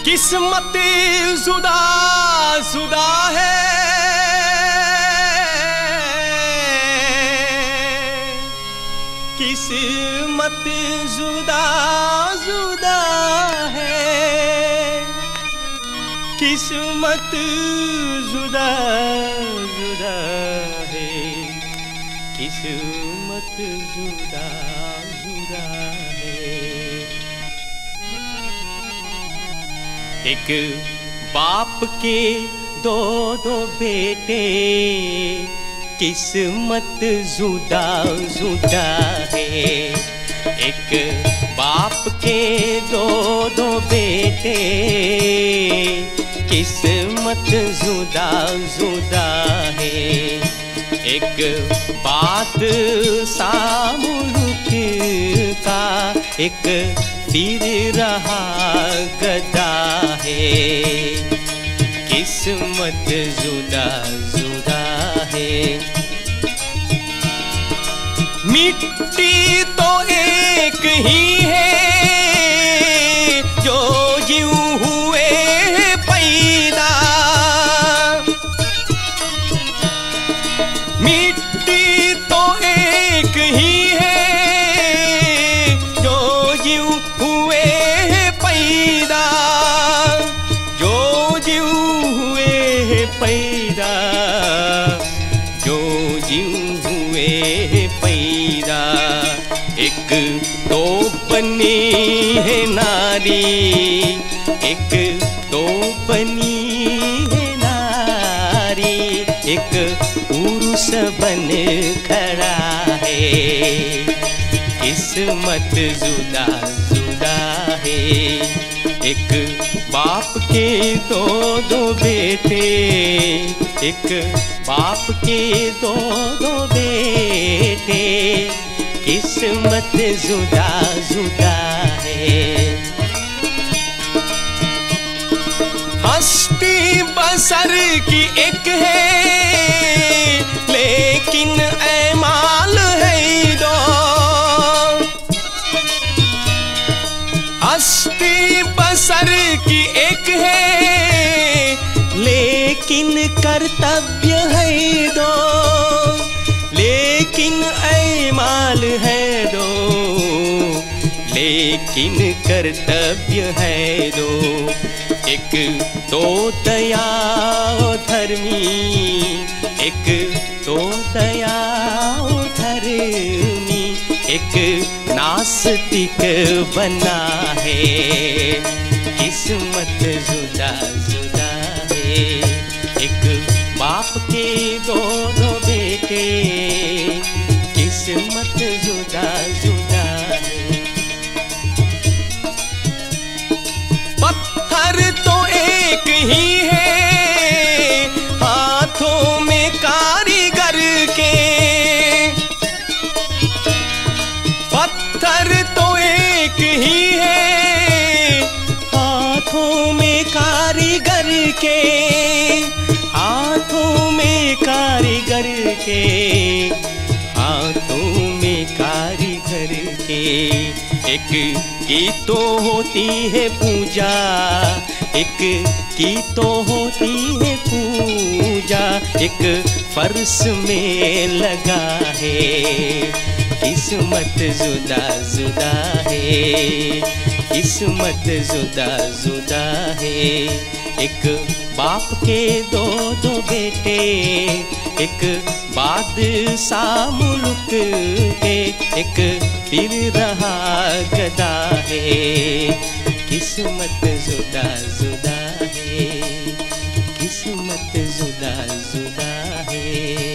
किस्मत जुदा जुदा है, किस्मत जुदा जुदा है, किस्मत जुदा जुदा है, किस्मत जुदा जुदा है। एक बाप के दो दो बेटे, किस्मत जुदा जुदा है। एक बाप के दो दो बेटे, किस्मत जुदा जुदा है। एक बादशाह मुल्क का, एक फिर रहा गदा है, किस्मत जुदा जुदा है। मिट्टी तो एक ही है, जो यूं हुए पैदा, मिट्टी तो एक ही है, जो यूं हुए पैदा, जो यूं हुए पैदा, जो यूं हुए पैदा। एक तो बनी है नारी, एक तो बनी है नारी, एक पुरुष बन खड़ा है, किस्मत जुदा जुदा है। एक बाप के दो दो बेटे, एक बाप के दो दो बेटे, किस्मत जुदा जुदा है। हस्ती बसर की एक है, लेकिन ऐमाल है दो। हस्ती बसर की एक है, लेकिन कर्तव्य है दो, लेकिन ऐमाल है दो, लेकिन कर्तव्य है दो। एक तो दया धर्मी, एक तो दया धर्मी, एक नास्तिक बना है, किस्मत जुदा जुदा है। एक बाप के दो दो बेटे, किस्मत जुदा जुदा है। पत्थर तो एक ही है, हाथों में कारीगर के। पत्थर तो एक ही है, हाथों में कारीगर के, हाथों में कारीगर के, हाथों में कारीगर के। एक की तो होती है पूजा, एक की तो होती है पूजा, एक फर्श में लगा है, किस्मत जुदा जुदा है, किस्मत जुदा जुदा है। एक बाप के दो दो बेटे, एक बादशाह मुल्क के, एक फिर रहा गदा है, किस्मत जुदा जुदा है, किस्मत जुदा जुदा है।